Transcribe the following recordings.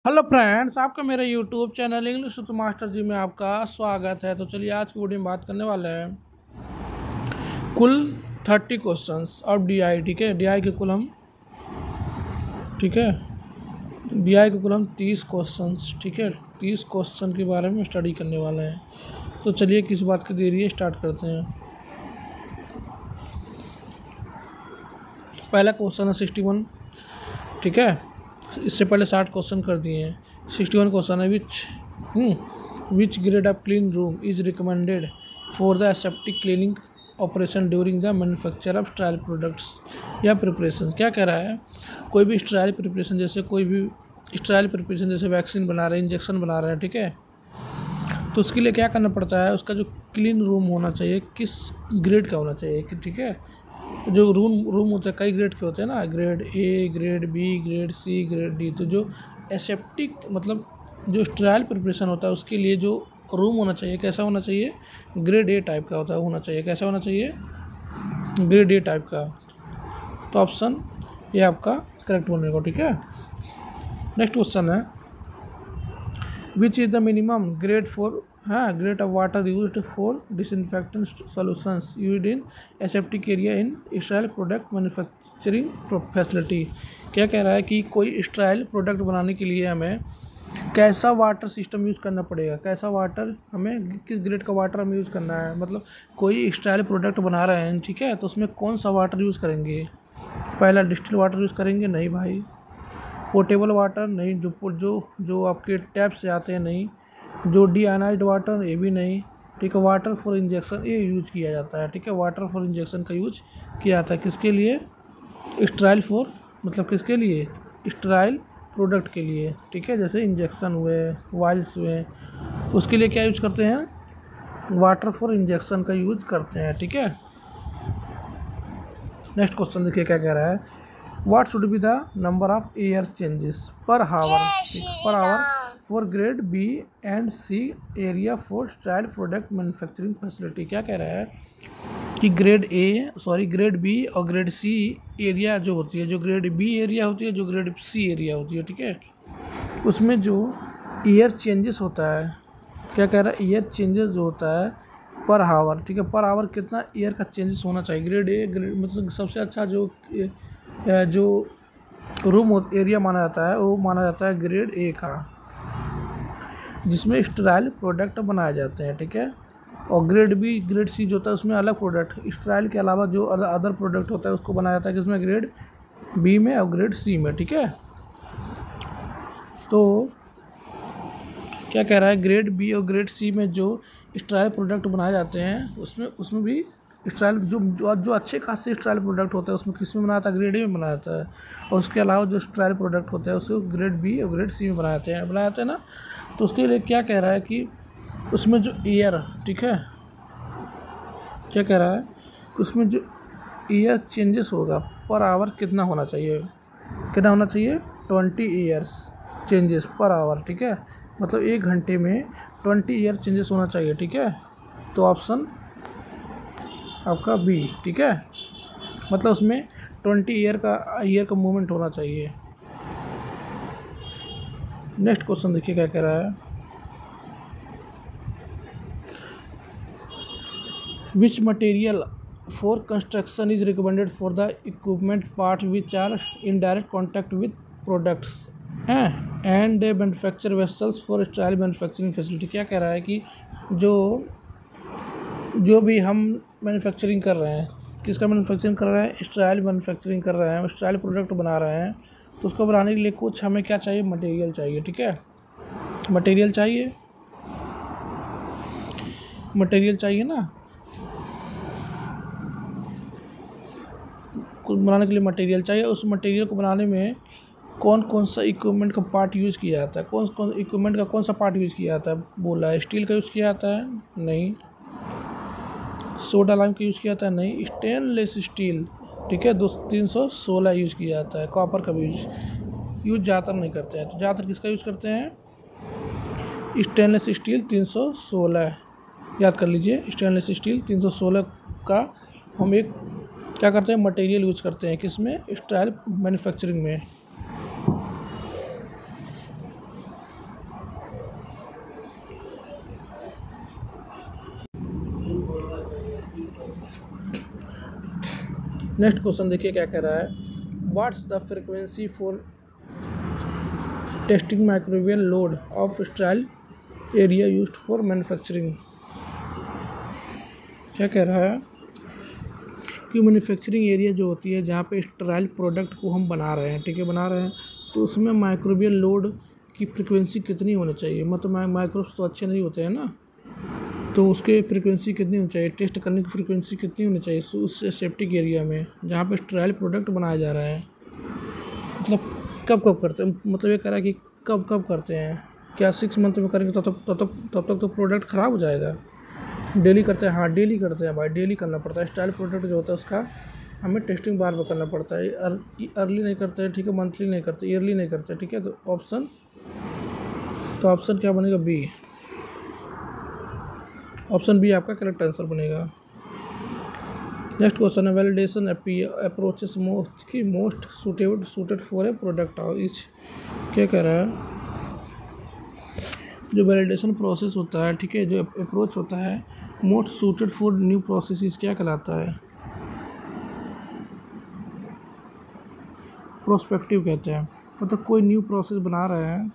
Hello friends, आपका मेरे YouTube channel English with master ji में आपका स्वागत है। तो चलिए आज की वीडियो में बात करने वाले हैं कुल 30 क्वेश्चंस ऑफ डीआई। ठीक है, डीआई के कुल हम 30 क्वेश्चंस, ठीक है, 30 क्वेश्चन के बारे में स्टडी करने वाले हैं। तो चलिए किस बात की देरी है, स्टार्ट करते हैं। पहला क्वेश्चन है 61, ठीक है। इससे पहले 60 क्वेश्चन कर दिए हैं। 61 क्वेश्चन है which grade of clean room is recommended for the aseptic cleaning operation during the manufacture of sterile products या प्रिपरेशन। क्या कह रहा है, कोई भी स्टेराइल प्रिपरेशन जैसे वैक्सीन बना रहे हैं, इंजेक्शन बना रहे हैं, ठीक है, तो उसके लिए क्या करना पड़ता है, उसका जो क्लीन रूम होना चाहिए किस ग्रेड का होना चाहिए, ठीक है। जो रूम होते हैं कई ग्रेड के होते हैं ना, grade A, grade B, grade C, grade D. तो जो एसेप्टिक मतलब जो स्टेराइल प्रिपरेशन होता है उसके लिए जो रूम होना चाहिए कैसा होना चाहिए, ग्रेड ए टाइप का होना चाहिए। कैसा होना चाहिए, ग्रेड ए टाइप का। तो ऑप्शन ये आपका करेक्ट बनेगा, ठीक है। नेक्स्ट क्वेश्चन है which is the minimum grade grade of water used for disinfectant solutions used in aseptic area in sterile product manufacturing facility. क्या कह रहा है कि कोई स्टेराइल प्रोडक्ट बनाने के लिए हमें कैसा वाटर सिस्टम यूज़ करना पड़ेगा, कैसा वाटर हमें, किस ग्रेड का वाटर हमें यूज़ करना है। मतलब कोई स्टेराइल प्रोडक्ट बना रहे हैं, ठीक है, तो उसमें कौन सा वाटर यूज़ करेंगे। पहला डिस्टिल वाटर यूज़ करेंगे, नहीं भाई। पोर्टेबल वाटर नहीं, जो आपके टैप से आते हैं, नहीं। जो डीआयनाइज्ड वाटर, ये भी नहीं, ठीक है। वाटर फॉर इंजेक्शन ये यूज किया जाता है, ठीक है। वाटर फॉर इंजेक्शन का यूज किया जाता है किसके लिए, स्टेराइल फॉर मतलब किसके लिए, स्टेराइल प्रोडक्ट के लिए, ठीक है। जैसे इंजेक्शन हुए, वाइल्स हुए, उसके लिए क्या यूज करते हैं, वाटर फॉर इंजेक्शन का यूज करते हैं, ठीक है। नेक्स्ट क्वेश्चन देखिए क्या कह रहा है, what should be the number of air changes per hour for grade B and C area for sterile product manufacturing facility. क्या कह रहा है कि ग्रेड बी और ग्रेड सी एरिया जो होती है, जो ग्रेड बी एरिया होती है, जो ग्रेड सी एरिया होती है, ठीक है, उसमें जो एयर चेंजेस होता है, क्या कह रहा है, एयर चेंजेस जो होता है पर आवर, ठीक है, पर आवर कितना एयर का चेंजेस होना चाहिए। ग्रेड मतलब सबसे अच्छा जो रूम एरिया माना जाता है वो माना जाता है ग्रेड ए का, जिसमें स्टेराइल प्रोडक्ट बनाए जाते हैं, ठीक है। और ग्रेड बी, ग्रेड सी जो होता है उसमें अलग प्रोडक्ट, स्टेराइल के अलावा जो अदर प्रोडक्ट होता है उसको बनाया जाता है किसमें, ग्रेड बी में और ग्रेड सी में, ठीक है। तो क्या कह रहा है, ग्रेड बी और ग्रेड सी में जो स्टेराइल प्रोडक्ट बनाए जाते हैं उसमें भी स्टेराइल जो अच्छे खासे स्टेराइल प्रोडक्ट होता है उसमें किस में बनाया जाता है, ग्रेड ए में बनाया जाता है। और उसके अलावा जो स्टेराइल प्रोडक्ट होते हैं उसको ग्रेड बी और ग्रेड सी में बनाते हैं ना। तो उसके लिए क्या कह रहा है कि उसमें जो एयर, ठीक है, क्या कह रहा है, उसमें जो एयर चेंजेस होगा पर आवर कितना होना चाहिए, 20 ईयर्स चेंजेस पर आवर, ठीक है। मतलब 1 घंटे में 20 ईयर चेंजेस होना चाहिए, ठीक है। तो ऑप्शन आपका बी, ठीक है, मतलब उसमें 20 ईयर का मूवमेंट होना चाहिए। नेक्स्ट क्वेश्चन देखिए क्या कह रहा है, which material for construction is recommended for the equipment part which are in direct contact with products and they manufacture vessels for sterile manufacturing facility. क्या कह रहा है कि जो भी हम मैन्युफैक्चरिंग कर रहे हैं, किसका मैन्युफैक्चरिंग कर रहे हैं, स्टेराइल मैन्युफैक्चरिंग कर रहे हैं, स्टेराइल प्रोडक्ट बना रहे हैं, तो उसको बनाने के लिए कुछ हमें क्या चाहिए, मटेरियल चाहिए, ठीक है। मटेरियल चाहिए ना, कुछ बनाने के लिए मटेरियल चाहिए। उस मटेरियल को बनाने में कौन कौन सा इक्विपमेंट का पार्ट यूज़ किया जाता है, कौन इक्विपमेंट का कौन सा पार्ट यूज़ किया जाता है, बोला है स्टील का यूज़ किया जाता है, नहीं। सोडा लाइम का यूज़ किया जाता है, नहीं। स्टेनलेस स्टील, ठीक है, 316 यूज़ किया जाता है। कॉपर का भी यूज़ ज़्यादातर नहीं करते हैं, तो ज़्यादातर किसका यूज़ करते हैं, स्टेनलेस स्टील 316, याद कर लीजिए। स्टेनलेस स्टील 316 का हम एक क्या करते हैं, मटेरियल यूज़ करते हैं किसमें, स्टेराइल मैन्युफैक्चरिंग में। नेक्स्ट क्वेश्चन देखिए क्या कह रहा है, what's the frequency for testing microbial load of स्ट्राइल area used for manufacturing. क्या कह रहा है कि मैन्युफैक्चरिंग एरिया जो होती है जहाँ पे स्टेराइल प्रोडक्ट को हम बना रहे हैं, ठीक है, बना रहे हैं, तो उसमें माइक्रोबियल लोड की फ्रिक्वेंसी कितनी होनी चाहिए। मतलब माइक्रोब्स तो अच्छे नहीं होते हैं ना, तो उसके फ्रिक्वेंसी कितनी होनी चाहिए, टेस्ट करने की फ्रिक्वेंसी कितनी होनी चाहिए उस सेप्टिक एरिया में जहाँ पे स्टेराइल प्रोडक्ट बनाया जा रहा है। मतलब कब कब करते हैं, मतलब ये कह रहा है कि कब कब करते हैं, क्या 6 मंथ में करेंगे तब तक तो प्रोडक्ट ख़राब हो जाएगा। डेली करते हैं, हाँ डेली करते हैं भाई, डेली करना पड़ता है। स्टाइल प्रोडक्ट जो होता है उसका हमें टेस्टिंग बार बार करना पड़ता है। अर्ली नहीं करते हैं, ठीक है, मंथली नहीं करते, ईयरली नहीं करते, ठीक है। तो ऑप्शन क्या बनेगा, बी। ऑप्शन बी आपका करेक्ट आंसर बनेगा। नेक्स्ट क्वेश्चन है, validation approaches most suited for a product how etch. क्या कह रहा है, जो वैलिडेशन प्रोसेस होता है, ठीक है, जो अप्रोच होता है most suited for new process क्या कहलाता है, प्रोस्पेक्टिव कहते हैं। मतलब कोई न्यू प्रोसेस बना रहे हैं,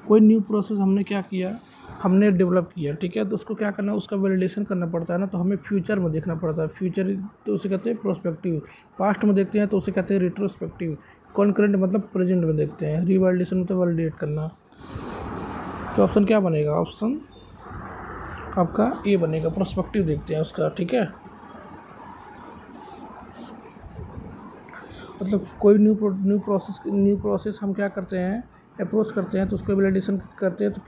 कोई न्यू प्रोसेस हमने क्या किया, हमने डेवलप किया, ठीक है, तो उसको क्या करना है, उसका वैलिडेशन करना पड़ता है ना, तो हमें फ्यूचर में देखना पड़ता है। फ्यूचर तो उसे कहते हैं प्रोस्पेक्टिव, पास्ट में देखते हैं तो उसे कहते हैं रिट्रोस्पेक्टिव, कॉन्करेंट मतलब प्रेजेंट में देखते हैं, रिवैलिडेशन मतलब वैलिडेट करना। तो ऑप्शन क्या बनेगा, ऑप्शन आपका ए बनेगा, प्रोस्पेक्टिव देखते हैं उसका, ठीक है। मतलब कोई न्यू प्रोसेस हम क्या करते हैं, अप्रोच करते हैं, तो उसको वैलिडेशन करते हैं, तो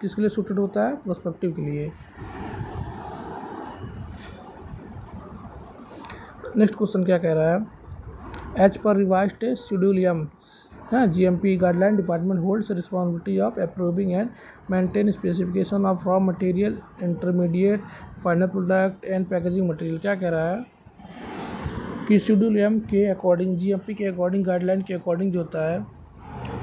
किसके लिए सूटेड होता है, प्रोस्पेक्टिव के लिए। नेक्स्ट क्वेश्चन क्या कह रहा है, as per revised schedule M GMP guideline department holds responsibility of approving and maintain specification of raw material, intermediate, final product and packaging material. क्या कह रहा है कि शेड्यूल एम के अकॉर्डिंग, GMP के अकॉर्डिंग, गाइडलाइन के अकॉर्डिंग जो होता है,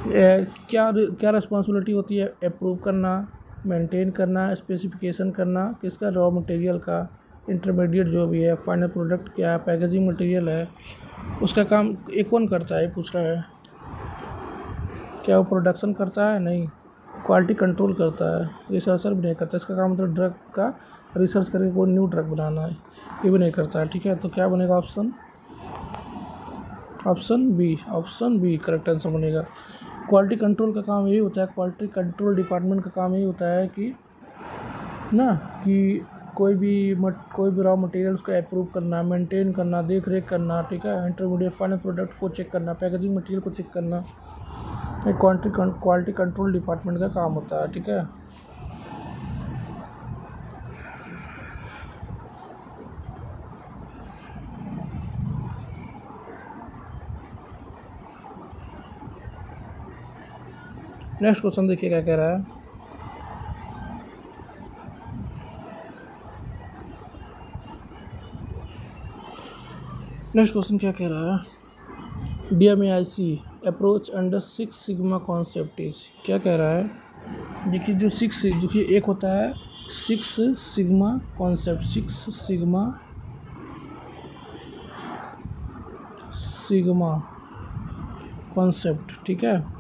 क्या रिस्पॉन्सिबिलिटी होती है, अप्रूव करना, मेंटेन करना, स्पेसिफिकेशन करना, किसका, रॉ मटेरियल का, इंटरमीडिएट जो भी है, फाइनल प्रोडक्ट क्या है, पैकेजिंग मटेरियल है, उसका काम एक कौन करता है, पूछ रहा है। क्या वो प्रोडक्शन करता है, नहीं, क्वालिटी कंट्रोल करता है, रिसर्चर भी नहीं करता। इसका काम मतलब ड्रग का रिसर्च करके कोई न्यू ड्रग बनाना है, ये भी नहीं करता है, ठीक है। तो क्या बनेगा, ऑप्शन बी करेक्ट आंसर बनेगा। क्वालिटी कंट्रोल का काम यही होता है, क्वालिटी कंट्रोल डिपार्टमेंट का काम यही होता है कि ना, कि कोई भी रॉ मटेरियल उसको अप्रूव करना, मेंटेन करना, देख रेख करना, ठीक है, इंटरमीडिएट फाइनल प्रोडक्ट को चेक करना, पैकेजिंग मटेरियल को चेक करना, क्वालिटी कंट्रोल डिपार्टमेंट का काम होता है, ठीक है। नेक्स्ट क्वेश्चन देखिए क्या कह रहा है, नेक्स्ट क्वेश्चन क्या कह रहा है, DMAIC approach under 6 sigma concept is. क्या कह रहा है, देखिए जो 6, देखिए एक होता है 6 सिग्मा कॉन्सेप्ट, 6 सिग्मा कॉन्सेप्ट, ठीक है।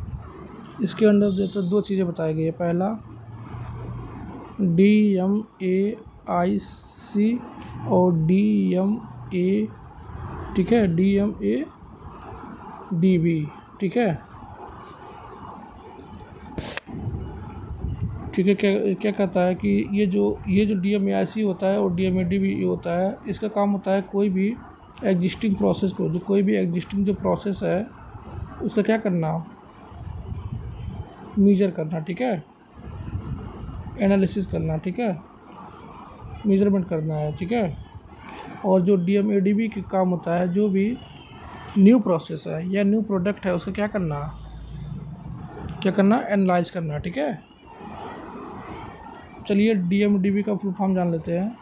इसके अंदर जैसे 2 चीज़ें बताई गई है, पहला DMAIC और DMA, ठीक है, DMADB, ठीक है, ठीक है। क्या कहता है कि ये जो DMAIC होता है और DMADB होता है, इसका काम होता है कोई भी एग्जिस्टिंग प्रोसेस को, जो कोई भी एग्जिस्टिंग जो प्रोसेस है उसका क्या करना, मेजर करना, ठीक है, एनालिसिस करना, ठीक है, मेजरमेंट करना है, ठीक है। और जो DMADB का काम होता है, जो भी न्यू प्रोसेस है या न्यू प्रोडक्ट है उसका क्या करना, एनालाइज करना, ठीक है। चलिए DMADB का फुल फॉर्म जान लेते हैं।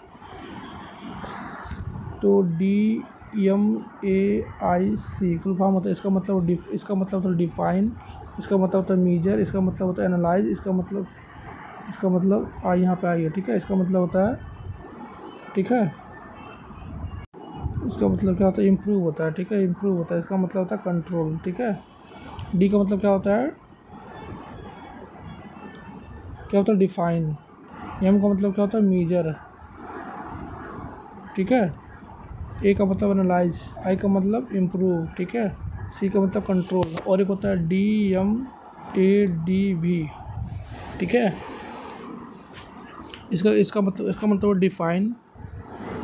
तो DMAIC फुल फॉर्म होता है, इसका मतलब होता है डिफाइन, इसका मतलब होता है मेजर, इसका मतलब होता है एनालाइज, इसका मतलब यहाँ पे आइए, ठीक है, इसका मतलब होता है, ठीक है, इसका मतलब क्या होता है, इम्प्रूव होता है, ठीक है, इम्प्रूव होता है, इसका मतलब होता है कंट्रोल, ठीक है। डी का मतलब क्या होता है, क्या होता है, डिफाइन। एम का मतलब क्या होता है, मेजर, ठीक है। ए का मतलब एनालाइज, आई का मतलब इम्प्रूव, ठीक है। सी का मतलब कंट्रोल, और एक होता है DMADV, ठीक है। इसका मतलब डिफाइन,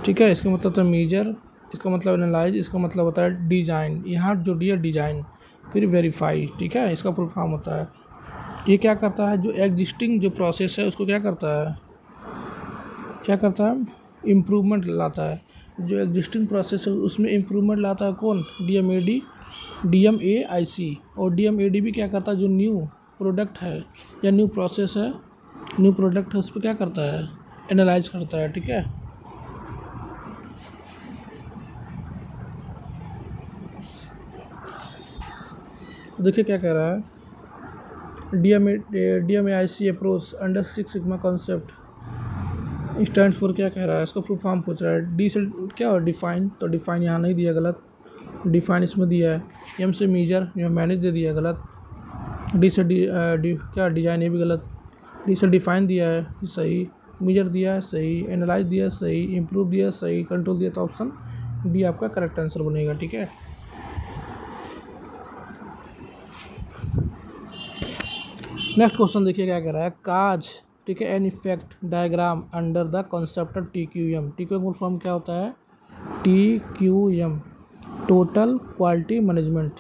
ठीक है। इसका मतलब होता है मेजर, इसका मतलब एनालाइज, इसका मतलब होता है डिजाइन। यहाँ जो डी है डिजाइन, फिर वेरीफाई, ठीक है, इसका फुल फॉर्म होता है। ये क्या करता है, जो एग्जिस्टिंग जो प्रोसेस है उसको क्या करता है, इम्प्रूवमेंट लाता है। जो एग्जिस्टिंग प्रोसेस है उसमें इम्प्रूवमेंट लाता है कौन, DMAIC। और DMADV क्या करता है, जो न्यू प्रोडक्ट है या न्यू प्रोसेस है, न्यू प्रोडक्ट है, उस पर क्या करता है, एनालाइज करता है, ठीक है। तो देखिए क्या कह रहा है, DMAIC approach under 6 sigma concept stands for, क्या कह रहा है, इसका फुल फॉर्म पूछ रहा है। डी से क्या हो, डिफाइन, तो डिफाइन यहाँ नहीं दिया, गलत, डिफाइन इसमें दिया है। एम से मेजर, यहाँ मैनेज दे दिया, गलत। डी से क्या डिजाइन, ये भी गलत। डी से डिफाइन दिया है, सही। मेजर दिया है, सही। एनालाइज दिया है, सही। इम्प्रूव दिया है, सही। कंट्रोल दिया, तो ऑप्शन डी आपका करेक्ट आंसर बनेगा, ठीक है। नेक्स्ट क्वेश्चन देखिए क्या कह रहा है, काज, ठीक है, an effect diagram under the concept of TQM। TQM full form क्या होता है, TQM total quality management.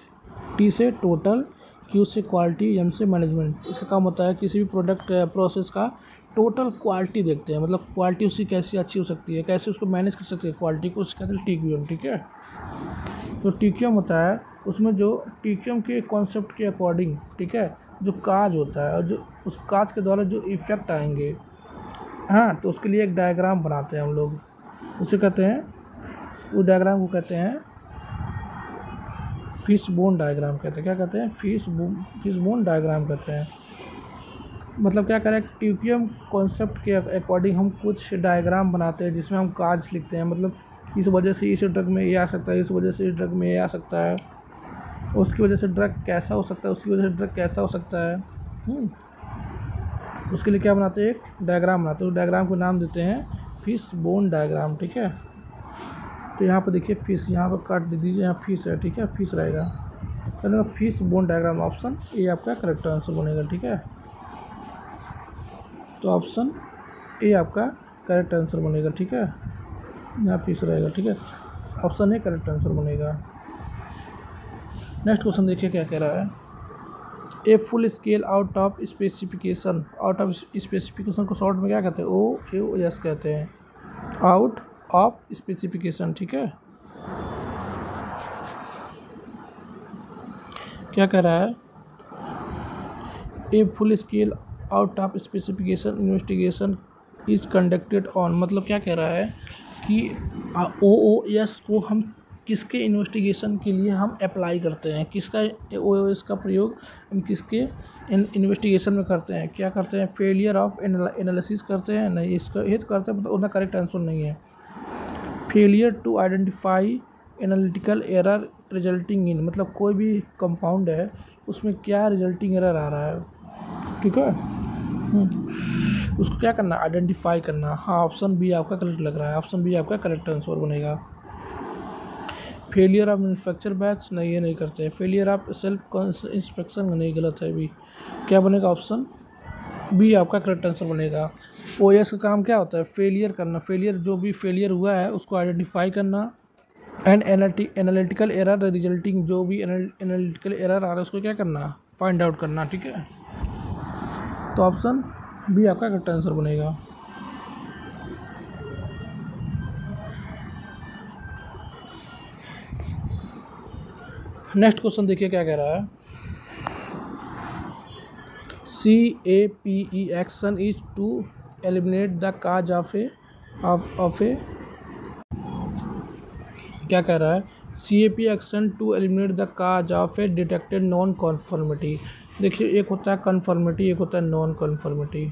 T से टोटल, Q से क्वालिटी, M से मैनेजमेंट। इसका काम होता है किसी भी प्रोडक्ट प्रोसेस का टोटल क्वालिटी देखते हैं, मतलब क्वालिटी उसकी कैसी अच्छी हो सकती है, कैसे उसको मैनेज कर सकते हैं क्वालिटी को, उसका कहते हैं TQM, ठीक है। तो TQM होता है उसमें जो TQM के कॉन्सेप्ट के अकॉर्डिंग, ठीक है, जो काज होता है और जो उस काज के द्वारा जो इफ़ेक्ट आएंगे, हाँ, तो उसके लिए एक डायग्राम बनाते हैं हम लोग, उसे कहते हैं, उस डायग्राम को कहते हैं फिश बोन डायग्राम कहते हैं। क्या कहते हैं, फिश बोन डायग्राम कहते हैं। मतलब क्या करें, TQM कॉन्सेप्ट के अकॉर्डिंग हम कुछ डायग्राम बनाते हैं जिसमें हम काज लिखते हैं, मतलब इस वजह से इस ड्रग में ये आ सकता है, इस वजह से इस ड्रग में ये आ सकता है, उसकी वजह से ड्रग कैसा हो सकता है, उसकी वजह से ड्रग कैसा हो सकता है। उसके लिए क्या बनाते हैं, एक डायग्राम बनाते हैं। उस डायग्राम को नाम देते हैं फिश बोन डायग्राम, ठीक है। तो यहाँ पर देखिए फिश, यहाँ पर काट दे दीजिए, यहाँ फिश है, ठीक है, फिश रहेगा, तो fish bone diagram, option A आपका करेक्ट आंसर बनेगा, ठीक है। तो ऑप्शन ए आपका करेक्ट आंसर बनेगा, ठीक है, यहाँ फिश रहेगा, ठीक है, ऑप्शन ए करेक्ट आंसर बनेगा। नेक्स्ट क्वेश्चन देखिए क्या कह रहा है, a full scale out of specification. Out of specification को शॉर्ट में क्या कहते हैं, OAS कहते हैं, आउट ऑफ स्पेसिफिकेशन, ठीक है। क्या कह रहा है, a full scale out of specification investigation is conducted on, मतलब क्या कह रहा है कि OOS को हम किसके इन्वेस्टिगेशन के लिए हम अप्लाई करते हैं, किसका OOS का प्रयोग हम किसके इन्वेस्टिगेशन में करते हैं, क्या करते हैं, फेलियर ऑफ एनालिसिस करते हैं, नहीं, इसका हित करते हैं, मतलब उनका करेक्ट आंसर नहीं है। Failure to identify analytical error resulting in, मतलब कोई भी कंपाउंड है उसमें क्या रिजल्टिंग एरर आ रहा है, ठीक है, उसको क्या करना, आइडेंटिफाई करना। हाँ, ऑप्शन बी आपका करेक्ट लग रहा है, ऑप्शन बी आपका करेक्ट आंसर बनेगा। फेलियर ऑफ मैन्युफैक्चर बैच, नहीं, ये नहीं करते हैं। फेलियर ऑफ सेल्फ इंस्पेक्शन, नहीं, गलत है भी। क्या बनेगा, ऑप्शन बी आपका करेक्ट आंसर बनेगा। OAS का काम क्या होता है, फेलियर करना, फेलियर जो भी फेलियर हुआ है उसको आइडेंटिफाई करना, एंड एनालिटिकल एरर रिजल्टिंग, जो भी एनालिटिकल एरर आ रहा है उसको क्या करना, फाइंड आउट करना, ठीक है। तो ऑप्शन बी आपका करेक्ट आंसर बनेगा। नेक्स्ट क्वेश्चन देखिए क्या कह रहा है, CAPE action is to eliminate the cause of a क्या कह रहा है, CAPE action to eliminate the cause of a detected non conformity. देखिए, एक होता है कन्फर्मिटी, एक होता है नॉन कन्फर्मिटी।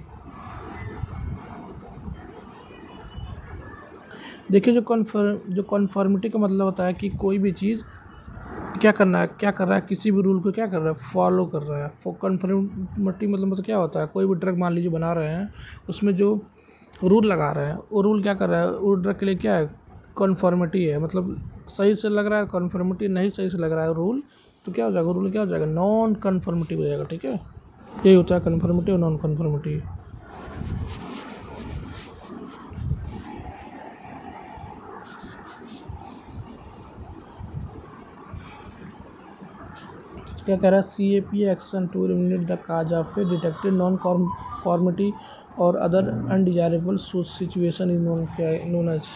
देखिए जो कॉन्फर्मिटी का मतलब होता है कि कोई भी चीज़ क्या कर रहा है, किसी भी रूल को क्या कर रहा है, फॉलो कर रहा है। कॉन्फर्मिटी मतलब क्या होता है, कोई भी ड्रग मान लीजिए बना रहे हैं, उसमें जो रूल लगा रहे हैं वो रूल क्या कर रहा है, वो ड्रग के लिए क्या है, कॉन्फर्मिटी है, मतलब सही से लग रहा है। कॉन्फर्मिटी नहीं सही से लग रहा है रूल, तो क्या हो जाएगा, रूल क्या हो जाएगा, नॉन कन्फर्मिटी हो जाएगा। ठीक है, यही होता है कन्फर्मिटी और नॉन कन्फर्मिटी। क्या कह रहा है, CAPA action to eliminate the cause of a detected non conformity और other undesirable situation is known as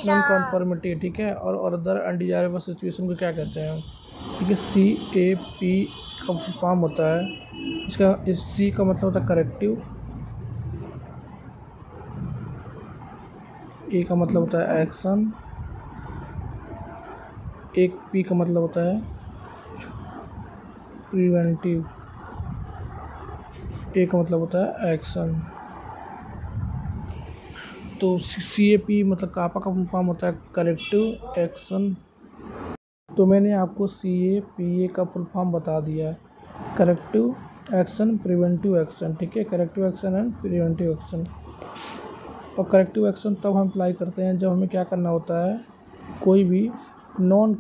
non conformity. ठीक है, और अदर अनडिजायरेबल सिचुएशन को क्या कहते हैं। ठीक है, CAP का फॉर्म होता है, इसका इस C का मतलब होता है करेक्टिव, A का मतलब होता है एक्शन, एक P का मतलब होता है प्रिवेंटिव, A का मतलब होता है एक्शन। तो CAP मतलब कापा का फॉर्म होता है करेक्टिव एक्शन। तो मैंने आपको CAPA का फुल फॉर्म बता दिया है, करेक्टिव एक्शन प्रिवेंटिव एक्शन। ठीक है, corrective action and preventive action. और करेक्टिव एक्शन तब हम अप्लाई करते हैं जब हमें क्या करना होता है, कोई भी नॉन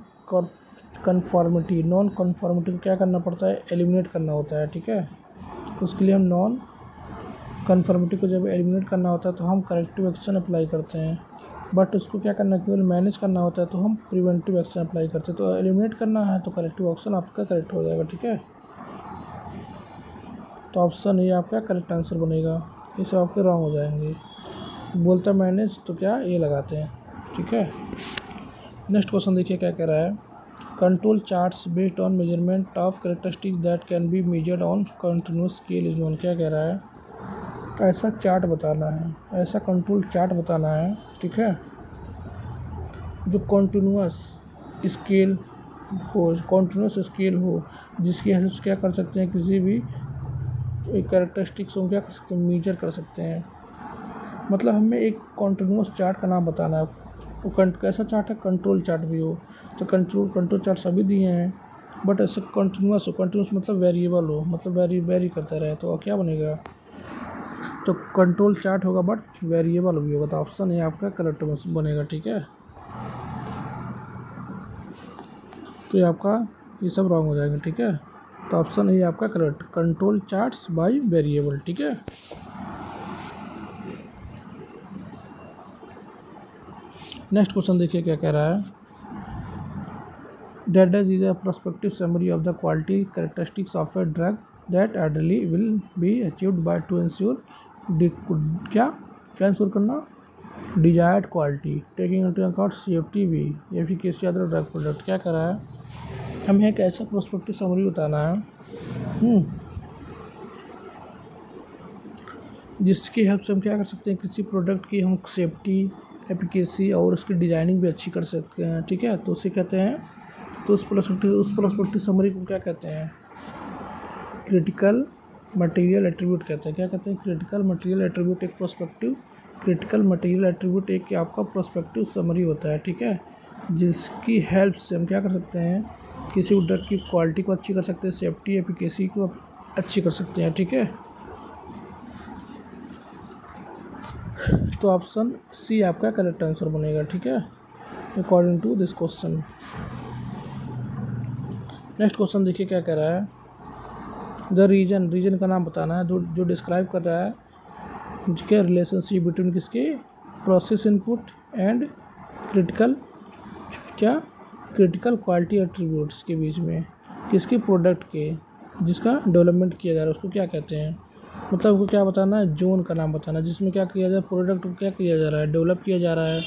कन्फॉर्मिटी को क्या करना पड़ता है, एलिमिनेट करना होता है। ठीक है, उसके लिए हम नॉन कन्फर्मिटी को जब एलिमिनेट करना होता है तो हम करेक्टिव एक्शन अप्लाई करते हैं, बट उसको क्या करना है, केवल मैनेज करना होता है तो हम प्रिवेंटिव एक्शन अप्लाई करते हैं। तो एलिमिनेट करना है तो करेक्टिव एक्शन आपका करेक्ट हो जाएगा। ठीक है, तो ऑप्शन ये आपका करेक्ट आंसर बनेगा, ये सब आपके रॉन्ग हो जाएंगे। बोलता मैनेज तो क्या ये लगाते हैं। ठीक है, नेक्स्ट क्वेश्चन देखिए क्या कह रहा है, control charts based on measurement of characteristics that can be measured on continuous scale is known. क्या कह रहा है, ऐसा चार्ट बताना है, ऐसा कंट्रोल चार्ट बताना है। ठीक है, जो कॉन्टिन्यूस स्केल हो, जिसकी हेल्प से क्या कर सकते हैं, किसी भी कैरेक्टरिस्टिक्स को क्या कर सकते हैं, मेजर कर सकते हैं। मतलब हमें एक कॉन्टिन्यूस चार्ट का नाम बताना है, वो कैसा चार्ट है, कंट्रोल चार्ट भी हो। तो कंट्रोल चार्ट सभी दिए हैं, बट ऐसे कंटिन्यूस मतलब वेरिएबल हो, मतलब वेरी करता रहे, तो क्या बनेगा, तो कंट्रोल चार्ट होगा बट वेरिएबल भी होगा। तो ऑप्शन ये आपका करेक्ट बनेगा। ठीक है, तो ये आपका ये सब रॉन्ग हो जाएगा। ठीक है, तो ऑप्शन ये आपका correct, control charts by variable. ठीक है, नेक्स्ट क्वेश्चन देखिए क्या कह रहा है, data is a prospective summary of the quality characteristics of a drug that ideally will be achieved by two ensure क्या इंश्योर करना, desired quality taking into account safety भी एफिकेसी अदर ड्रग प्रोडक्ट। क्या कर रहा है, हमें एक ऐसा प्रोस्पेक्टिव समरी बताना है जिसकी हेल्प से हम क्या कर सकते हैं, किसी प्रोडक्ट की हम सेफ्टी, एफिकेसी और उसकी डिज़ाइनिंग भी अच्छी कर सकते हैं। ठीक है, तो उसे कहते हैं, तो उस प्रोस्पेक्टिव समरी को क्या कहते हैं, क्रिटिकल मटेरियल एट्रीब्यूट कहते हैं। क्या कहते हैं, क्रिटिकल मटेरियल एट्रीब्यूट एक प्रोस्पेक्टिव, क्रिटिकल मटेरियल एट्रीब्यूट एक आपका प्रोस्पेक्टिव समरी होता है। ठीक है, जिसकी हेल्प से हम क्या कर सकते हैं, किसी प्रोडक्ट की क्वालिटी को अच्छी कर सकते हैं, सेफ्टी एफिकेसी को अच्छी कर सकते हैं। ठीक है, तो ऑप्शन सी आपका करेक्ट आंसर बनेगा। ठीक है, according to this question. Next question देखिए क्या कह रहा है, द रीजन का नाम बताना है जो डिस्क्राइब कर रहा है क्या रिलेशनशिप बिटवीन किसके, process input and critical quality attributes के बीच में, किसके प्रोडक्ट के जिसका डेवलपमेंट किया जा रहा है उसको क्या कहते हैं। मतलब उसको क्या बताना है, जोन का नाम बताना है जिसमें क्या किया जाए, प्रोडक्ट को क्या किया जा रहा है, डेवलप किया जा रहा है।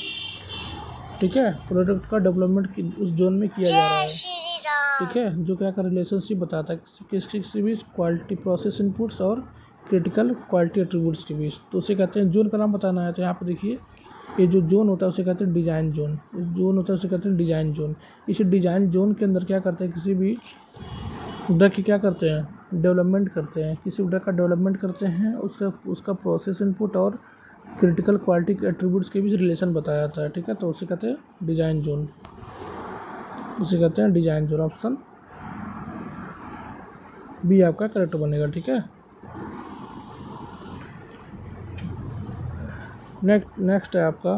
ठीक है, प्रोडक्ट का डेवलपमेंट उस जोन में किया जा रहा है। ठीक है, जो क्या का रिलेशनशिप बताता है किसके बीच, क्वालिटी प्रोसेस इनपुट्स और क्रिटिकल क्वालिटी एट्रीब्यूट्स के बीच। तो उसे कहते हैं, जोन का नाम बताना है। तो यहाँ पर देखिए ये जो जोन होता है उसे कहते हैं डिज़ाइन जोन, जोन होता है उसे कहते हैं डिज़ाइन जोन। इस डिज़ाइन जोन के अंदर क्या करते हैं, किसी भी प्रोडक्ट की क्या करते हैं, डेवलपमेंट करते हैं, किसी प्रोडक्ट का डेवलपमेंट करते हैं, उसका प्रोसेस इनपुट और क्रिटिकल क्वालिटी एट्रीब्यूट्स के बीच रिलेशन बताया जाता है, ठीक है। तो उसे कहते हैं डिज़ाइन जोन, उसे कहते हैं डिज़ाइन जोन। ऑप्शन बी आपका करेक्ट बनेगा, ठीक है। नेक्स्ट है आपका,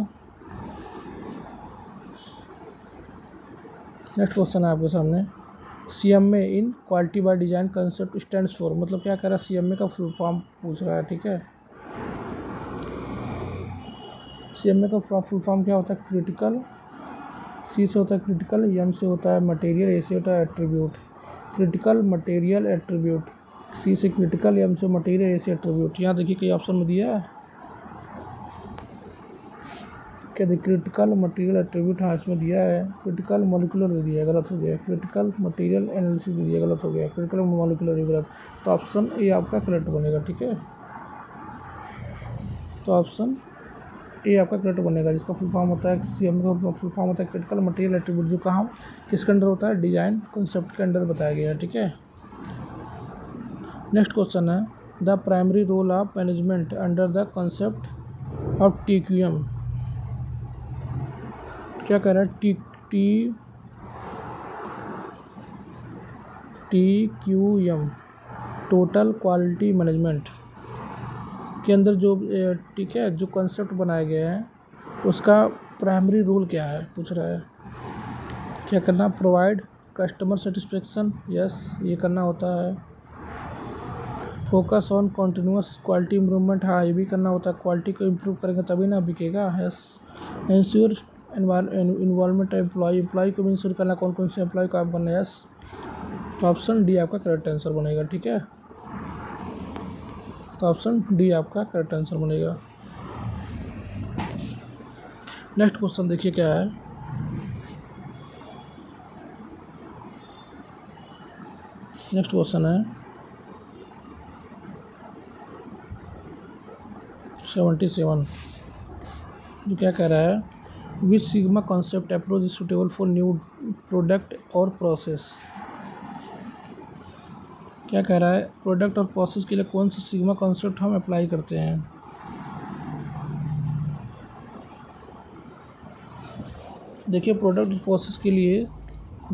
नेक्स्ट क्वेश्चन है आपके सामने। CMA in quality by design concept stands for, मतलब क्या कह रहा है, CMA का फुल फॉर्म पूछ रहा है, ठीक है। CMA का फुल फॉर्म क्या होता है, क्रिटिकल, C से होता है क्रिटिकल, M से होता है मटेरियल, A से होता है attribute. Critical material attribute, C से क्रिटिकल, M से मटेरियल, A से एट्रीब्यूट। यहाँ देखिए कई ऑप्शन में दिया है, क्या देखिए क्रिटिकल मटेरियल एट्रीब्यूट, हाँ इसमें दिया है। क्रिटिकल मॉलिक्यूलर दे दिया, गलत हो गया। क्रिटिकल मटेरियल एनालिसिस दे दिया, गलत हो गया। क्रिटिकल मॉलिक्यूलर गलत। तो ऑप्शन ए आपका करेक्ट बनेगा, ठीक है। तो ऑप्शन ए आपका करेक्ट बनेगा, जिसका फुल फॉर्म होता है CMA का फुल फॉर्म होता है क्रिटिकल मटेरियल एट्रीब्यूट, जो कहाँ किसके अंडर होता है, डिजाइन कॉन्सेप्ट के अंडर बताया गया है, ठीक है। नेक्स्ट क्वेश्चन है, the primary role of management under the concept of TQM। क्या कह रहा है, TQM टोटल क्वालिटी मैनेजमेंट के अंदर जो, ठीक है, जो कॉन्सेप्ट बनाए गए हैं उसका प्राइमरी रोल क्या है, पूछ रहा है। क्या करना, प्रोवाइड कस्टमर सेटिस्फेक्शन, यस ये करना होता है। Focus on continuous quality improvement, हाँ ये भी करना होता है। क्वालिटी को इम्प्रूव करेंगे तभी ना बिकेगा, यस। इंश्योर इन्वॉल्वमेंट एम्प्लॉय को भी इंश्योर करना, कौन कौन से एम्प्लॉय काम करना है, यस। तो ऑप्शन डी आपका करेक्ट आंसर बनेगा, ठीक है। तो ऑप्शन डी आपका करेक्ट आंसर बनेगा। नेक्स्ट क्वेश्चन देखिए क्या है, नेक्स्ट क्वेश्चन है 77, जो क्या कह रहा है, which sigma concept approach is suitable for new product और प्रोसेस। क्या कह रहा है, प्रोडक्ट और प्रोसेस के लिए कौन सा सिग्मा कॉन्सेप्ट हम अप्लाई करते हैं। देखिए प्रोडक्ट और प्रोसेस के लिए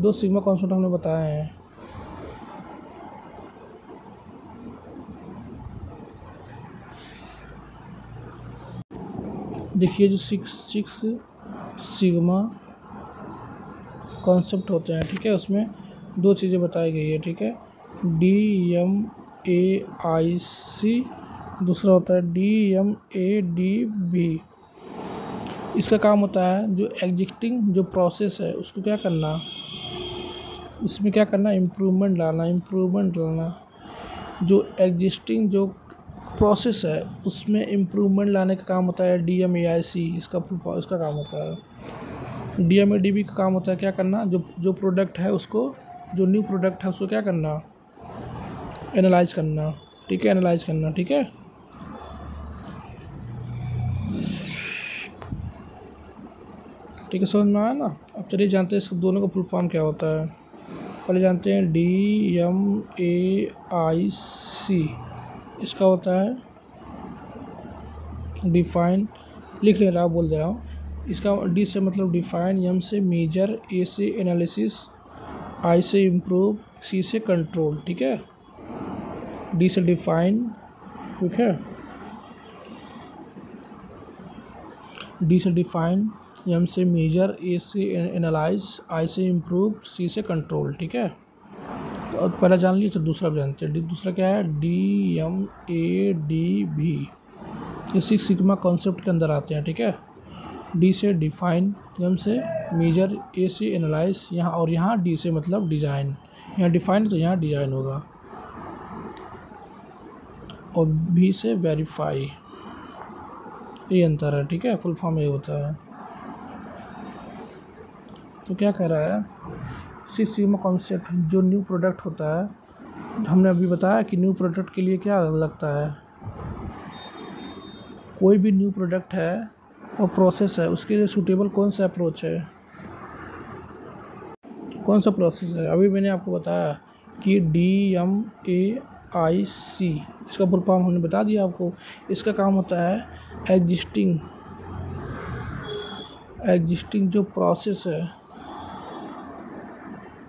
2 सिग्मा कॉन्सेप्ट हमने बताए हैं। देखिए जो 6 सिग्मा कॉन्सेप्ट होते हैं, ठीक है, उसमें 2 चीज़ें बताई गई है, ठीक है। DMAIC, दूसरा होता है DMADB। इसका काम होता है जो एग्जिस्टिंग जो प्रोसेस है उसको क्या करना, उसमें क्या करना, इम्प्रूवमेंट लाना। जो एग्जिस्टिंग जो प्रोसेस है उसमें इम्प्रूवमेंट लाने का काम होता है DMAIC, इसका काम होता है। DMADB का काम होता है क्या करना, जो प्रोडक्ट है उसको, जो न्यू प्रोडक्ट है उसको क्या करना, एनालाइज करना, ठीक है, एनालाइज करना, ठीक है। ठीक है, समझ में आया ना। अब चलिए जानते हैं इस दोनों का फुल फॉर्म क्या होता है। पहले जानते हैं DMAIC, इसका होता है डिफाइन, लिख ले रहा हूँ, बोल दे रहा हूँ। इसका D से मतलब डिफाइन, M से मेजर, A से एनालिसिस, I से इम्प्रूव, C से कंट्रोल, ठीक है। D से डिफाइन, ठीक है, D से डिफाइन, M से मेजर, A से एनालाइज, I से इम्प्रूव, C से कंट्रोल, ठीक है। तो पहला जान लिए, तो दूसरा भी जानते हैं। दूसरा क्या है, DMADB, ये 6 सिग्मा कॉन्सेप्ट के अंदर आते हैं, ठीक है। D से डिफाइन, M से मेजर, A से एनालाइज, यहाँ और यहाँ D से मतलब डिज़ाइन, यहाँ डिफाइन तो यहाँ डिज़ाइन होगा, और B से वेरीफाई, ये अंतर है, ठीक है। फुल फॉर्म ये होता है। तो क्या कह रहा है, 6 सिग्मा कॉन्सेप्ट जो न्यू प्रोडक्ट होता है, हमने अभी बताया कि न्यू प्रोडक्ट के लिए क्या लगता है, कोई भी न्यू प्रोडक्ट है और प्रोसेस है उसके लिए सूटेबल कौन सा अप्रोच है, कौन सा प्रोसेस है। अभी मैंने आपको बताया कि DMAIC AIC, इसका फुल फॉर्म हमने बता दिया आपको। इसका काम होता है एग्जिस्टिंग जो प्रोसेस है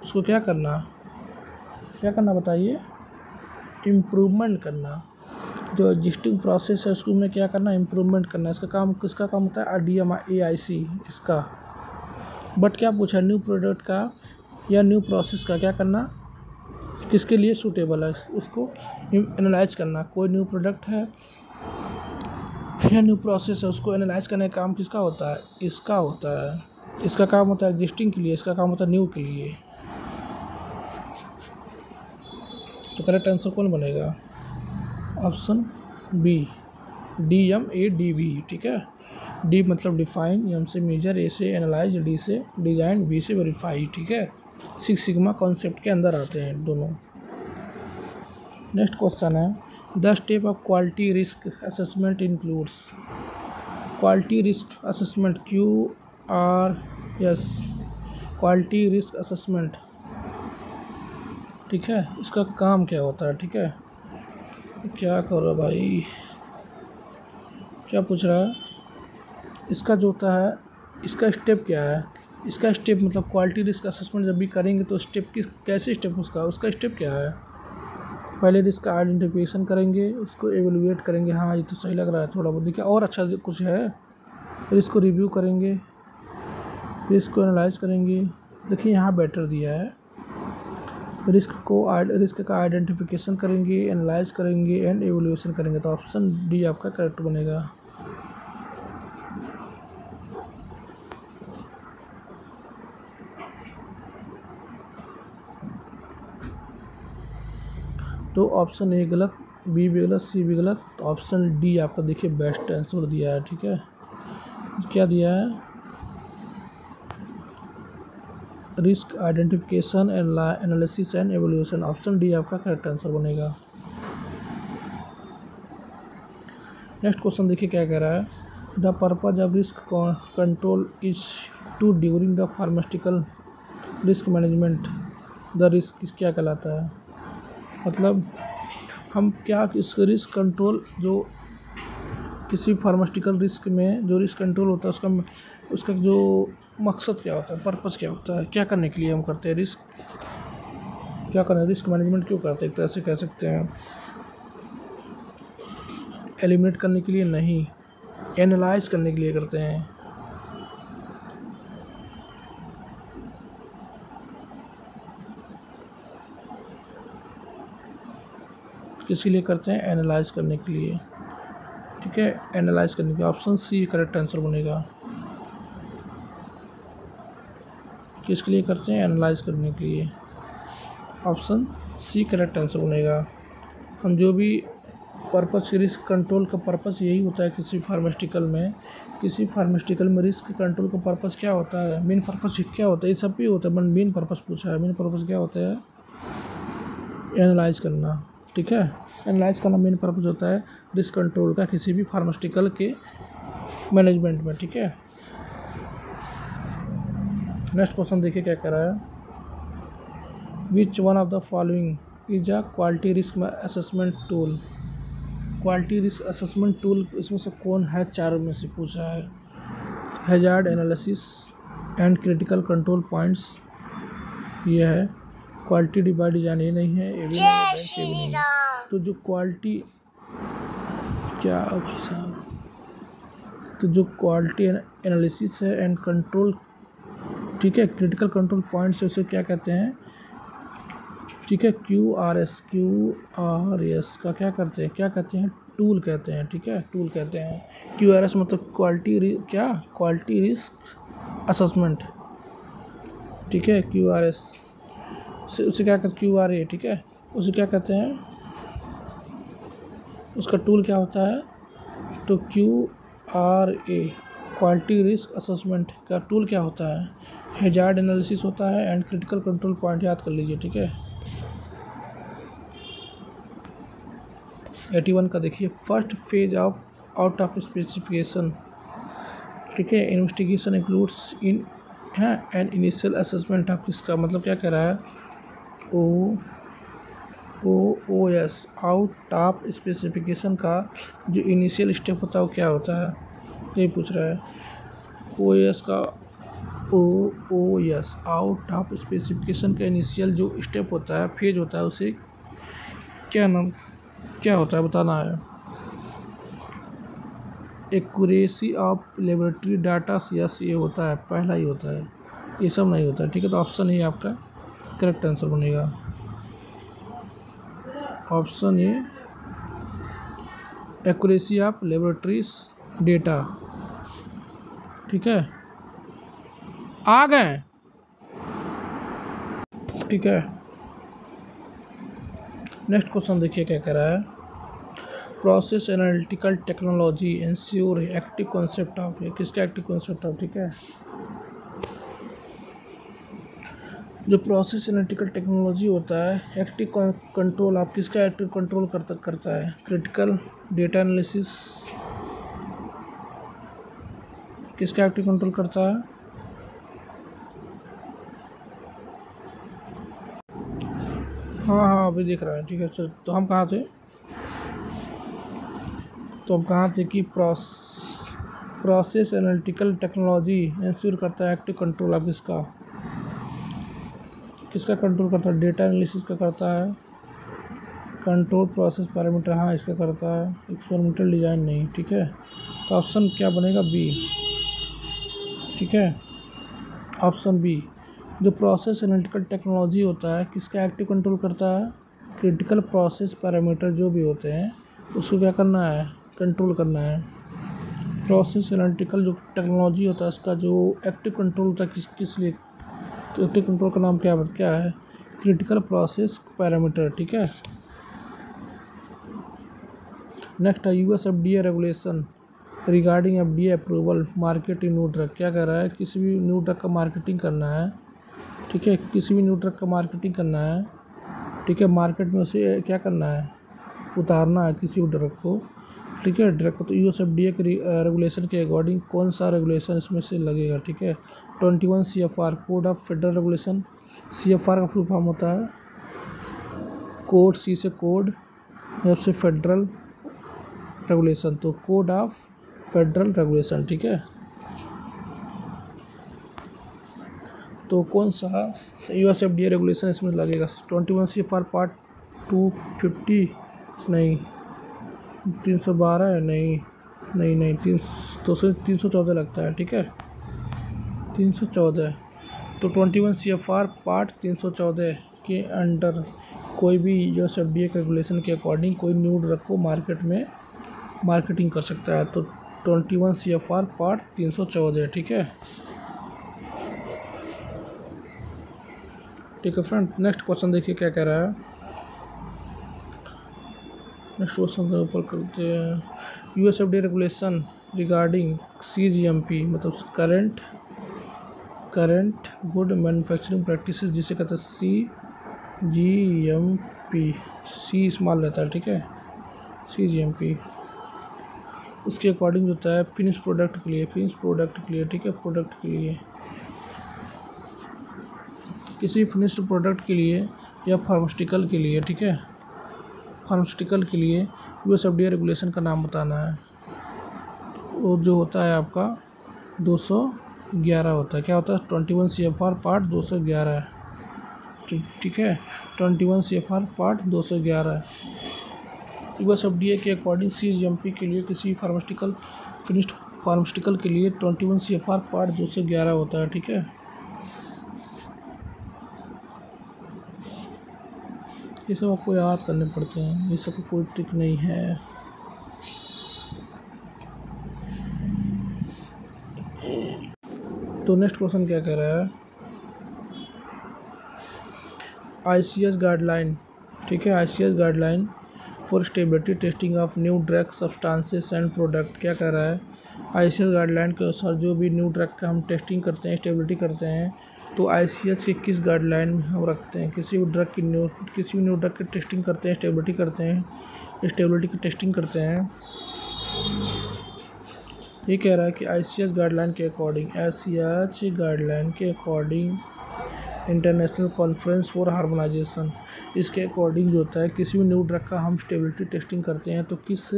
उसको क्या करना बताइए, इम्प्रूवमेंट करना। जो एग्जिस्टिंग प्रोसेस है उसको में क्या करना, इम्प्रूवमेंट करना। इसका काम किसका काम होता है, AIC इसका। बट क्या पूछा, न्यू प्रोडक्ट का या न्यू प्रोसेस का क्या करना, किसके लिए सूटेबल है उसको एनालाइज करना। कोई न्यू प्रोडक्ट है या न्यू प्रोसेस है उसको एनालाइज करने का काम किसका होता है, इसका होता है। इसका काम होता है एग्जिस्टिंग के लिए, इसका काम होता है न्यू के लिए। तो करेक्ट आंसर कौन बनेगा, ऑप्शन बी, DMADV। ठीक है, डी मतलब डिफाइन, एम से मेजर, ए से एनालाइज, डी से डिज़ाइन, बी से वेरीफाई। ठीक है, 6 सिग्मा कॉन्सेप्ट के अंदर आते हैं दोनों। नेक्स्ट क्वेश्चन है, the step of quality risk assessment includes. Quality risk assessment, QRS, quality risk assessment. ठीक है, इसका काम क्या होता है। ठीक है, क्या करो भाई, क्या पूछ रहा है, इसका जो होता है, इसका स्टेप क्या है। इसका स्टेप मतलब क्वालिटी रिस्क असेसमेंट जब भी करेंगे तो स्टेप कैसे स्टेप उसका स्टेप क्या है। पहले रिस्क का आइडेंटिफिकेशन करेंगे, उसको एवेलुएट करेंगे, हाँ ये तो सही लग रहा है थोड़ा बहुत, देखिए और अच्छा कुछ है। रिस्क को रिव्यू करेंगे, रिस्क को एनालाइज करेंगे। देखिए यहाँ बेटर दिया है, रिस्क का आइडेंटिफिकेशन करेंगे, एनालाइज करेंगे एंड एवोल्यूशन करेंगे। तो ऑप्शन डी आपका करेक्ट बनेगा। तो ऑप्शन ए गलत, बी भी गलत, सी भी गलत। तो ऑप्शन डी आपका देखिए बेस्ट आंसर दिया है। ठीक है, क्या दिया है, risk identification, analysis and evolution. Option D आपका करेक्ट आंसर बनेगा। नेक्स्ट क्वेश्चन देखिए क्या कह रहा है, the purpose of risk control is to during the pharmaceutical risk management. The risk क्या कहलाता है, मतलब हम क्या इस रिस्क कंट्रोल, जो किसी फार्मास्यूटिकल रिस्क में जो रिस्क कंट्रोल होता है उसका जो मकसद क्या होता है, पर्पस क्या होता है, क्या करने के लिए हम करते हैं रिस्क, क्या करना है, रिस्क मैनेजमेंट क्यों करते हैं, एक तरह से कह सकते हैं एलिमिनेट करने के लिए नहीं, एनालाइज करने के लिए करते हैं। किसके लिए करते हैं, एनालाइज करने के लिए। ठीक है, एनालाइज करने के लिए। ऑप्शन सी करेक्ट आंसर बनेगा। किसके लिए करते हैं, एनालाइज करने के लिए। ऑप्शन सी करेक्ट आंसर बनेगा। हम जो भी पर्पस, रिस्क कंट्रोल का पर्पस यही होता है किसी फार्मास्यूटिकल में रिस्क कंट्रोल का पर्पस क्या होता है, मेन पर्पस क्या होता है, ये सब भी होता है, मेन पर्पस पूछा है, मेन पर्पस क्या होता है, एनालाइज करना। ठीक है, एनालाइज करना मेन पर्पस होता है रिस्क कंट्रोल का किसी भी फार्मास्यूटिकल के मैनेजमेंट में। ठीक है, नेक्स्ट क्वेश्चन देखिए क्या कह रहा है, which one of the following is a quality risk assessment tool. Quality risk assessment tool इसमें से कौन है, चारों में से पूछ रहा है। Hazard analysis and critical control points, ये है। क्वालिटी डिवाइड डिजाइन, ये नहीं है, ये भी नहीं है। तो जो क्वालिटी, क्या भाई साहब, तो जो क्वालिटी एनालिसिस है एंड कंट्रोल, ठीक है, क्रिटिकल कंट्रोल पॉइंट्स है, उसे क्या कहते हैं, ठीक है, QRS का क्या कहते हैं, टूल कहते हैं। ठीक है, टूल कहते हैं। QRS मतलब क्वालिटी रिस्क असेसमेंट। ठीक है, QRS उसे क्या कहते हैं, QRA। ठीक है, उसे क्या कहते हैं, उसका टूल क्या होता है, तो QRA क्वालिटी रिस्क असेसमेंट का टूल क्या होता है, हैजार्ड एनालिसिस होता है एंड क्रिटिकल कंट्रोल पॉइंट, याद कर लीजिए। ठीक है, 81 का देखिए, first phase of out of specification. ठीक है, इन्वेस्टिगेशन इंक्लूड्स इन है एंड इनिशियल असेसमेंट ऑफ, किसका मतलब क्या कह रहा है, OOS आउट ऑफ स्पेसिफिकेशन का जो इनिशियल स्टेप होता है वो क्या होता है, ये पूछ रहा है। OOS का OOS आउट ऑफ स्पेसिफिकेशन का इनिशियल जो स्टेप होता है, फेज होता है, उसे क्या होता है बताना है। Accuracy of laboratory data yes ये होता है, पहला ही होता है, ये सब नहीं होता है, ठीक है। तो ऑप्शन ही आपका करेक्ट आंसर बनेगा, option A accuracy of laboratories data, ठीक है। आ गए, ठीक है। नेक्स्ट क्वेश्चन देखिए क्या कह रहा है। Process analytical technology ensure active concept of, ये किसका एक्टिव कॉन्सेप्ट ऑफ, ठीक है। जो प्रोसेस एनालिटिकल टेक्नोलॉजी होता है, एक्टिव कंट्रोल आप किसका एक्टिव कंट्रोल करता है, क्रिटिकल डेटा एनालिसिस किसका एक्टिव कंट्रोल करता है। हाँ अभी दिख रहा है, ठीक है सर। तो हम कहाँ थे कि प्रोसेस एनालिटिकल टेक्नोलॉजी इंश्योर करता है एक्टिव कंट्रोल ऑफ किसका कंट्रोल करता है, डेटा एनालिसिस का करता है। कंट्रोल प्रोसेस पैरामीटर, हाँ इसका करता है, एक्सपेरिमेंटल डिज़ाइन नहीं, ठीक है। तो ऑप्शन क्या बनेगा, बी, ठीक है। ऑप्शन बी, जो प्रोसेस एनालिटिकल टेक्नोलॉजी होता है किसका एक्टिव कंट्रोल करता है, क्रिटिकल प्रोसेस पैरामीटर जो भी होते हैं उसको क्या करना है, कंट्रोल करना है। प्रोसेस एनालिटिकल जो टेक्नोलॉजी होता है उसका जो एक्टिव कंट्रोल होता है किस लिए, तो एक्टिव कंट्रोल का नाम क्या है, क्रिटिकल प्रोसेस पैरामीटर, ठीक है। नेक्स्ट है US FDA regulation regarding FDA approval marketing new drug, क्या कह रहा है, किसी भी न्यू ड्रग का मार्केटिंग करना है, ठीक है। किसी भी न्यू ड्रग का मार्केटिंग करना है, ठीक है। मार्केट में उसे क्या करना है, उतारना है किसी भी ड्रग को, ठीक है, ड्रग को। तो US FDA के रेगुलेशन के अकॉर्डिंग कौन सा रेगुलेशन इसमें से लगेगा, ठीक है। 21 CFR code of federal regulation, CFR का फुल फॉर्म होता है कोड, C से कोड, F से फेडरल रेगुलेशन, तो कोड ऑफ फेडरल रेगुलेशन, ठीक है। तो कौन सा US FDA रेगुलेशन इसमें लगेगा, 21 CFR पार्ट 250 नहीं, 312 है, नहीं 314 लगता है, ठीक है, 314। तो 21 CFR पार्ट 314 के अंडर कोई भी US FDA के रेगुलेशन के अकॉर्डिंग कोई न्यू ड्रग को मार्केट में मार्केटिंग कर सकता है, तो 21 CFR पार्ट 314, ठीक है, ठीक है फ्रेंड। नेक्स्ट क्वेश्चन देखिए क्या कह रहा है। नेक्स्ट क्वेश्चन के ऊपर करते हैं, US FDA regulation regarding CGMP मतलब करेंट गुड मैन्युफैक्चरिंग प्रैक्टिसेस, जिसे कहते हैं CGMP, सी स्मॉल रहता है, ठीक है, CGMP उसके अकॉर्डिंग होता है फिनिश प्रोडक्ट के लिए, ठीक है, प्रोडक्ट के लिए, किसी फिनिश्ड प्रोडक्ट के लिए या फार्मास्यूटिकल के लिए, ठीक है, फार्मास्यूटिकल के लिए US FDA रेगुलेशन का नाम बताना है। वो जो होता है आपका 211 होता है, क्या होता है, 21 CFR पार्ट 211, ठीक है, 21 CFR पार्ट 211। US FDA के अकॉर्डिंग CGMP के लिए किसी फिनिश्ड फार्मास्यूटिकल के लिए 21 CFR पार्ट 211 होता है, ठीक है। ये सब आपको याद करने पड़ते हैं, ये सब कोई ट्रिक नहीं है। तो नेक्स्ट क्वेश्चन क्या कह रहा है, ICH गाइडलाइन, ठीक है, ICH guideline for stability testing of new drug substances and product, क्या कह रहा है, ICH गाइडलाइन के अनुसार जो भी न्यू ड्रग का हम टेस्टिंग करते हैं, स्टेबिलिटी करते हैं, तो ICH के किस गाइडलाइन में हम रखते हैं, किसी भी न्यू ड्रग की टेस्टिंग करते हैं, स्टेबिलिटी की टेस्टिंग करते हैं। ये कह रहा है कि ICH गाइडलाइन के according international conference for harmonisation. इसके अकॉर्डिंग जो होता है किसी भी न्यू ड्रग का हम स्टेबिलिटी टेस्टिंग करते हैं तो किस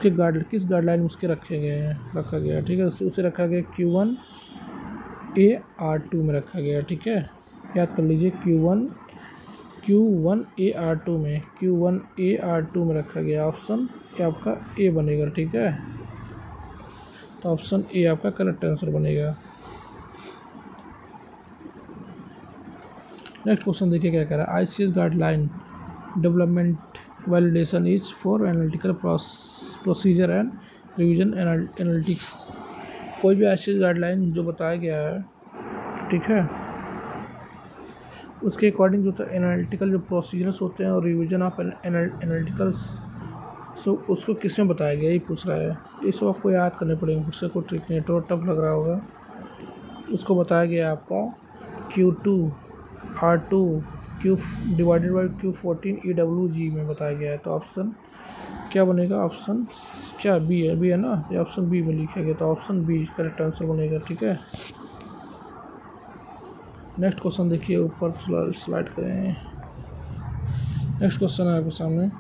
गाइडलाइन उसके रखा गया है, ठीक है। उसे रखा गया Q1AR2 में रखा गया है, ठीक है। याद कर लीजिए Q1AR2 में रखा गया। ऑप्शन ये आपका ए बनेगा, ठीक है। तो ऑप्शन ए आपका करेक्ट आंसर बनेगा। नेक्स्ट क्वेश्चन देखिए क्या कह रहा है। ICS guideline development validation is for analytical procedure and revision analytics. कोई भी ICS गाइडलाइन जो बताया गया है, ठीक है, उसके अकॉर्डिंग जो एनालिटिकल जो प्रोसीजर्स होते हैं और रिवीजन ऑफ एनालिटिकल्स उसको किस में बताया गया, ये पूछ रहा है। ये सब आपको याद करने पड़ेंगे, उससे कोई ट्रिक नहीं, थोड़ा टफ लग रहा होगा। उसको बताया गया आपका Q2R2 Q divided by Q14 EWG में बताया गया है। तो ऑप्शन क्या बनेगा? ऑप्शन क्या बी है ना, ये ऑप्शन बी में लिखा गया, तो ऑप्शन बी करेक्ट आंसर बनेगा, ठीक है। नेक्स्ट क्वेश्चन देखिए, ऊपर स्लाइड करें। नेक्स्ट क्वेश्चन है आपके सामने।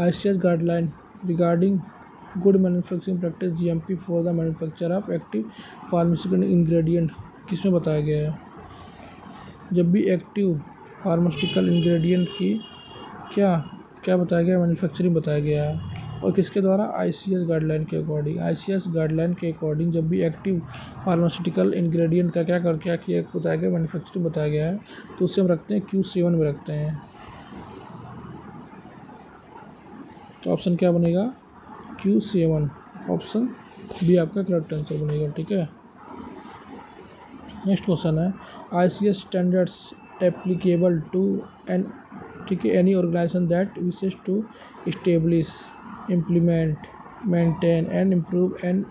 ICS guideline regarding good manufacturing practice GMP for the manufacture of active pharmaceutical ingredient किस में बताया गया है? जब भी एक्टिव फार्मास्यूटिकल इंग्रेडिएंट की क्या बताया गया? मैन्युफैक्चरिंग बताया गया है। और किसके द्वारा? ICS गाइडलाइन के अकॉर्डिंग। ICS गाइडलाइन के अकॉर्डिंग जब भी एक्टिव फार्मास्यूटिकल इंग्रेडिएंट का क्या किया बताया गया, मैन्युफैक्चरिंग बताया गया है, तो उससे हम रखते हैं Q7 में रखते हैं। तो ऑप्शन क्या बनेगा? Q7। ऑप्शन बी आपका करेक्ट आंसर बनेगा, ठीक है। नेक्स्ट क्वेश्चन है। ICS standards applicable to an, ठीक है, any organisation that wishes to establish, implement, maintain and improve an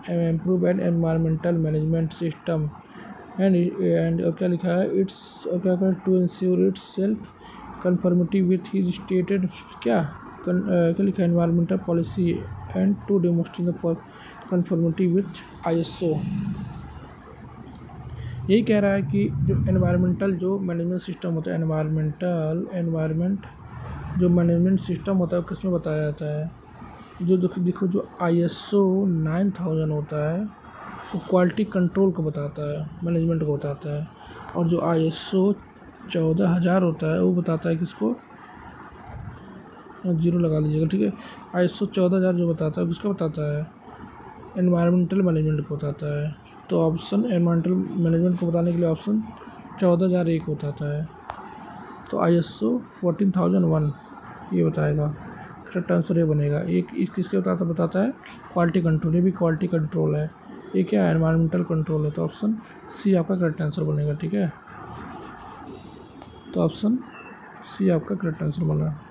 environmental management system and और क्या लिखा है? इट्स और क्या to ensure its self conformity with his stated क्या लिखा है? Environmental policy and to demonstrate the conformity with ISO। यही कह रहा है कि जो एनवायरमेंटल जो मैनेजमेंट सिस्टम होता है, एनवायरमेंट जो मैनेजमेंट सिस्टम होता है वो किसमें बताया जाता है? जो देखो जो ISO 9000 होता है वो क्वालिटी कंट्रोल को बताता है, मैनेजमेंट को बताता है। और जो ISO 14000 होता है वो बताता है किसको? 0 लगा लीजिएगा, ठीक है। ISO 14000 जो बताता है किसको बताता है? एनवायरमेंटल मैनेजमेंट को बताता है। तो ऑप्शन एनवायरमेंटल मैनेजमेंट को बताने के लिए ऑप्शन 14001 बताता है। तो ISO 14001 ये बताएगा, करेक्ट आंसर ये बनेगा। एक किसके बताता है? क्वालिटी कंट्रोल, ये भी क्वालिटी कंट्रोल है, ये क्या है? एनवायरमेंटल कंट्रोल है। तो ऑप्शन सी आपका करेक्ट आंसर बनेगा, ठीक है। तो ऑप्शन सी आपका करेक्ट आंसर बना।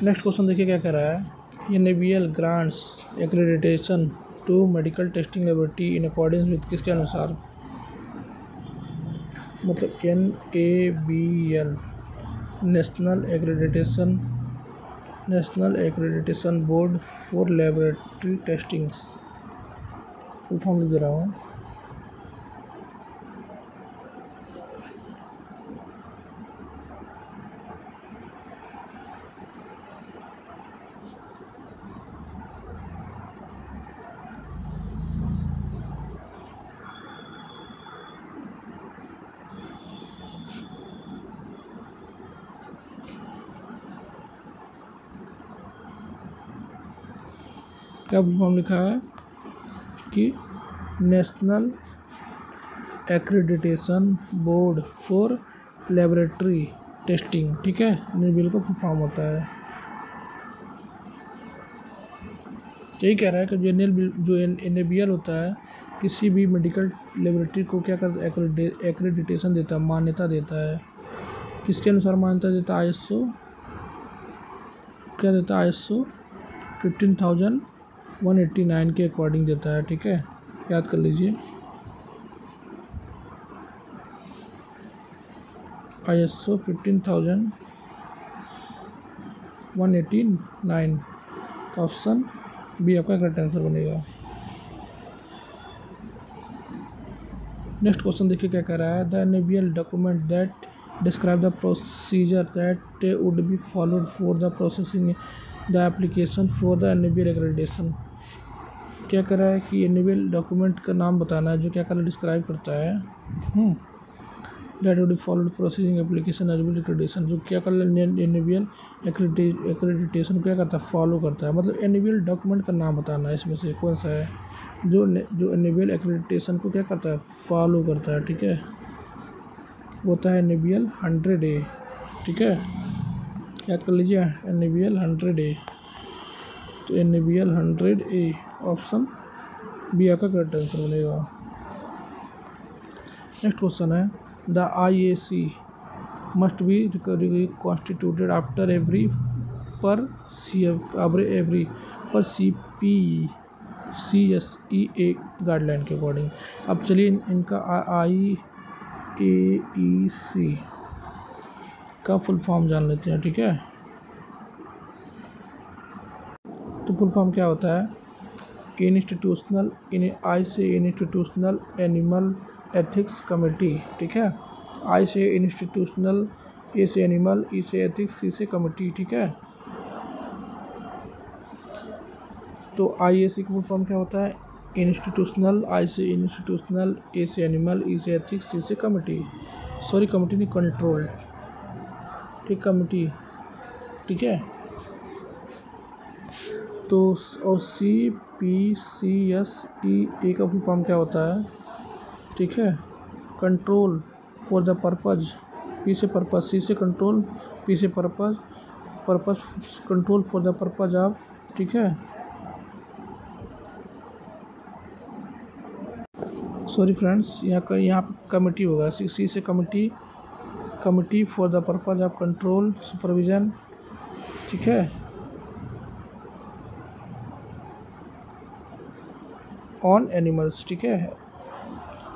नेक्स्ट क्वेश्चन देखिए क्या कह रहा है। NABL grants accreditation to medical testing laboratory in accordance with किसके अनुसार? मतलब NABL national accreditation board for laboratory testings, full form लिख दे रहा हूँ। क्या फॉर्म लिखा है कि national accreditation board for laboratory testing, ठीक है। NABL का फॉर्म होता है। यही कह रहा है कि जो NABL होता है किसी भी मेडिकल लेबोरेटरी को क्या करता है? एक्रेडिटेशन देता है, मान्यता देता है। किसके अनुसार मान्यता देता है? ISO क्या देता है? ISO 15189 के अकॉर्डिंग देता है, ठीक है। याद कर लीजिए ISO 15189। तो ऑप्शन बी आपका करेक्ट आंसर बनेगा। नेक्स्ट क्वेश्चन देखिए क्या कह रहा है। The NABL document that describe the procedure that would be followed for the processing the application for the NABL accreditation. क्या कह रहा है कि एनएबीएल डॉक्यूमेंट का नाम बताना है जो क्या कर डिस्क्राइब करता है that would be followed processing application NABL accreditation, जो क्या कर एनएबीएल एक्रेडिटेशन क्या करता है, फॉलो करता है। मतलब एनएबीएल डॉक्यूमेंट का नाम बताना है, इसमें से कौन सा है जो एनएबीएल एक्रेडिटेशन को क्या करता है, फॉलो करता है। ठीक है, वो होता है एनएबीएल 100A। ठीक है, याद कर लीजिए एनएबीएल 100A। तो एनएबीएल 100A ऑप्शन बी आपका करेक्ट आंसर बनेगा। नेक्स्ट क्वेश्चन है the IAC must be constituted after every पर CPCSEA गाइडलाइन के अकॉर्डिंग। अब चलिए इनका IAEC का फुल फॉर्म जान लेते हैं। ठीक है, तो फुल फॉर्म क्या होता है, institutional institutional animal ethics committee. ठीक है, आई से इंस्टीट्यूशनल, ए से एनिमल, ई से एथिक्स, सी से कमेटी। ठीक है, तो IAC का फुल फॉर्म क्या होता है, इंस्टीट्यूशनल, आई से इंस्टीट्यूशनल, ए से एनिमल, ई से एथिक्स, सी से कमेटी। सॉरी कमेटी नहीं, कंट्रोल। ठीक, कमेटी। ठीक है, तो और CPCSEA का फुल फॉर्म क्या होता है। ठीक है, control for the purpose, P से पर्पज, सी से कंट्रोल, पी से purpose, control for the purpose of. ठीक है, सॉरी फ्रेंड्स, यहाँ कमेटी होगा, सी से committee, committee for the purpose of control supervision. ठीक है, ऑन एनिमल्स। ठीक है,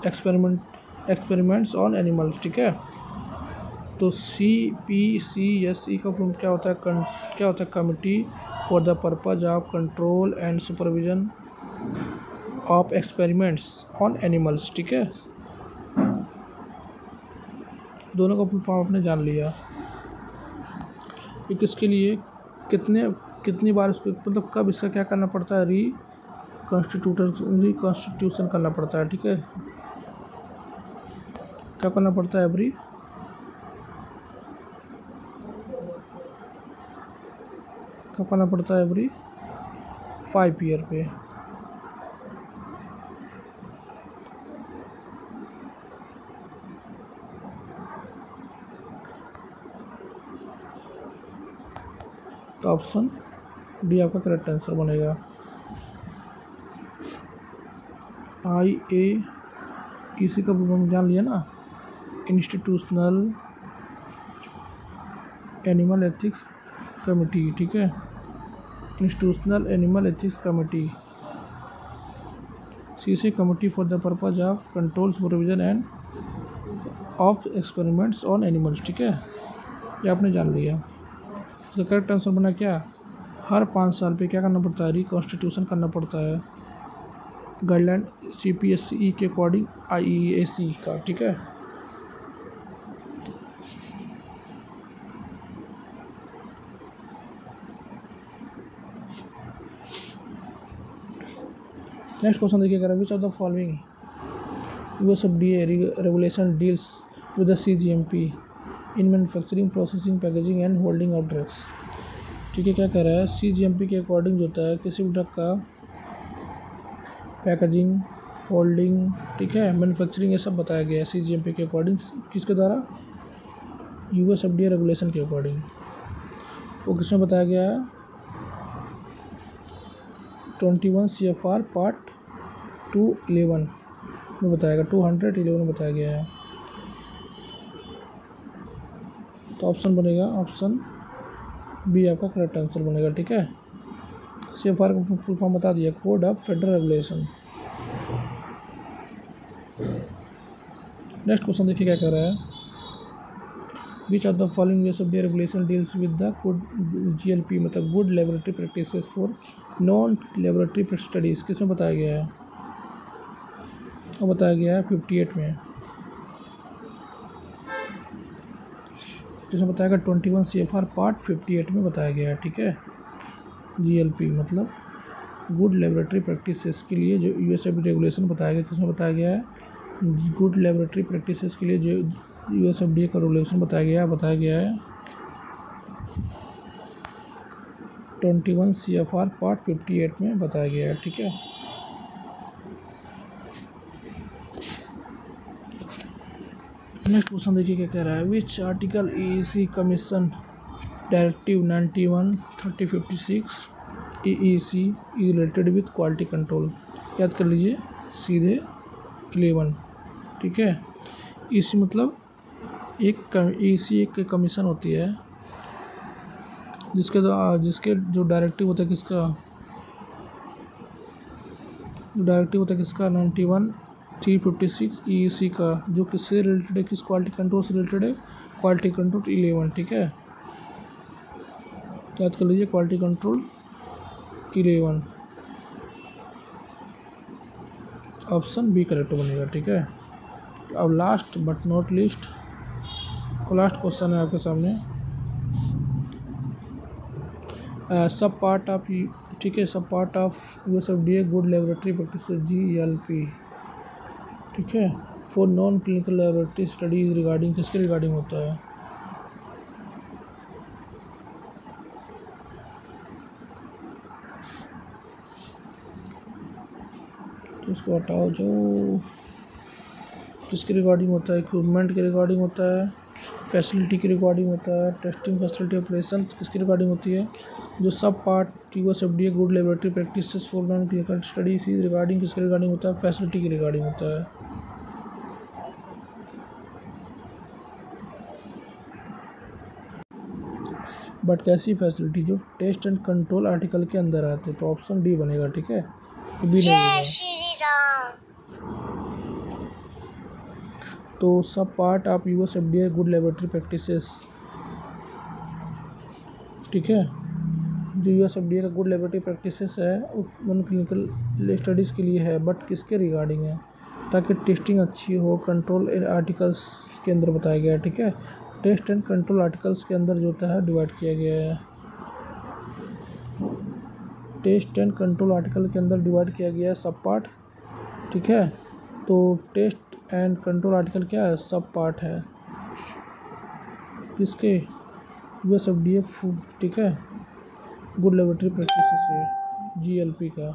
एक्सपेरिमेंट्स ऑन एनिमल्स। ठीक है, तो CPCSE का फॉर्म क्या होता है, क्या होता है, committee for the purpose of control and supervision of experiments on animals. ठीक है, दोनों का फुल फॉर्म आपने जान लिया। ये किसके लिए, कितनी बार इसको, मतलब कब इसका क्या करना पड़ता है, रिकॉन्स्टिट्यूशन करना पड़ता है। ठीक है, क्या करना पड़ता है, क्या करना पड़ता है, एवरी 5 ईयर पे। तो ऑप्शन डी आपका करेक्ट आंसर बनेगा। IAEC का फुल जान लिया ना, इंस्टीट्यूशनल एनिमल एथिक्स कमेटी। ठीक है, इंस्टीट्यूशनल एनिमल एथिक्स कमेटी। सी से committee for the purpose of control supervision end of experiments on animals. ठीक है, ये आपने जान लिया। तो करेक्ट आंसर बना क्या, हर 5 साल पे क्या करना पड़ता है, रिकॉन्स्टिट्यूशन करना पड़ता है गाइडलाइन CPSE के अकॉर्डिंग IAC का। ठीक है, नेक्स्ट क्वेश्चन देखिएगा, विच of the following USFDA regulation deals with the CGMP in manufacturing, processing, packaging and holding of drugs. ठीक है, क्या कह रहा है, CGMP के अकॉर्डिंग जो होता है किसी भी ड्रग का पैकेजिंग, होल्डिंग, ठीक है, मैन्युफैक्चरिंग, ये सब बताया गया है CGMP के अकॉर्डिंग। किसके द्वारा, USFDA रेगुलेशन के अकॉर्डिंग। वो किसमें बताया गया है, 21 CFR पार्ट 211 में बताया गया, 211 में बताया गया है। तो ऑप्शन बनेगा, ऑप्शन बी आपका करेक्ट आंसर बनेगा। ठीक है, CFR का फुल फॉर्म बता दिया, code of federal regulation. Next question देखिए क्या कह रहा है, which of the following USFDA regulation deals with the good GLP मतलब good laboratory practices for non laboratory studies, किसमें बताया गया है? वो बताया गया है 58 में। किसमें बताया गया? 21 CFR पार्ट 58 में बताया गया है, ठीक है। जीएलपी मतलब गुड लेबोरेटरी प्रैक्टिसेस के लिए जो यूएसएफडीए रेगुलेशन बताया गया, किसमें बताया गया है? गुड लेबोरेटरी प्रैक्टिसेस के लिए जो यूएसएफडीए का रेगुलेशन बताया गया है 21 CFR पार्ट 58 में बताया गया है, ठीक है। नेक्स्ट क्वेश्चन देखिए क्या कह रहा है। Which article EEC commission directive 91/3056 EEC is related with quality control? याद कर लीजिए सीधे 11, ठीक है। EEC मतलब EEC एक कमीशन होती है जिसके जो डायरेक्टिव होता है किसका? डायरेक्टिव होता है किसका? 91/356 EEC का, जो किससे रिलेटेड है? किस क्वालिटी कंट्रोल से रिलेटेड है? क्वालिटी कंट्रोल 11, ठीक है। याद कर लीजिए quality control 11, option B correct बनेगा, ठीक है। अब last but not least, last question है आपके सामने। सब पार्ट ऑफ, ठीक है, sub part of USFDA good laboratory practice GLP, ठीक है, for non clinical laboratory studies regarding, किसके रिगार्डिंग होता है? तो इसको हटाओ, जो किसके रिगार्डिंग होता है? इक्विपमेंट के रिगार्डिंग होता है, फैसिलिटी की रिगार्डिंग होता है, टेस्टिंग फैसिलिटी ऑपरेशन किसकी रिगार्डिंग होती है? जो सब part USFDA good laboratory practices for non clinical studies regarding किसके रिगार्डिंग होता है? फैसिलिटी की रिगार्डिंग होता है। बट कैसी फैसिलिटी? जो टेस्ट एंड कंट्रोल आर्टिकल के अंदर आते, तो ऑप्शन डी बनेगा, ठीक है। बी नहीं। तो सब part of USFDA good laboratory practices, ठीक है, जो यूएसएफडीए का गुड लेबोरेटरी प्रैक्टिसेस है नॉन क्लिनिकल स्टडीज़ के लिए है, बट किसके रिगार्डिंग है? ताकि टेस्टिंग अच्छी हो। कंट्रोल आर्टिकल्स के अंदर बताया गया है, ठीक है। टेस्ट एंड कंट्रोल आर्टिकल्स के अंदर जो होता है डिवाइड किया गया है। टेस्ट एंड कंट्रोल आर्टिकल के अंदर डिवाइड किया गया है सब पार्ट, ठीक है। तो टेस्ट एंड कंट्रोल आर्टिकल क्या है? सब पार्ट है किसके? यूएसएफडीए फूड, ठीक है, गुड लेबोरेटरी प्रैक्टिसेस है GLP का।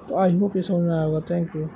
तो आई होप ये समझ में आया होगा। Thank you.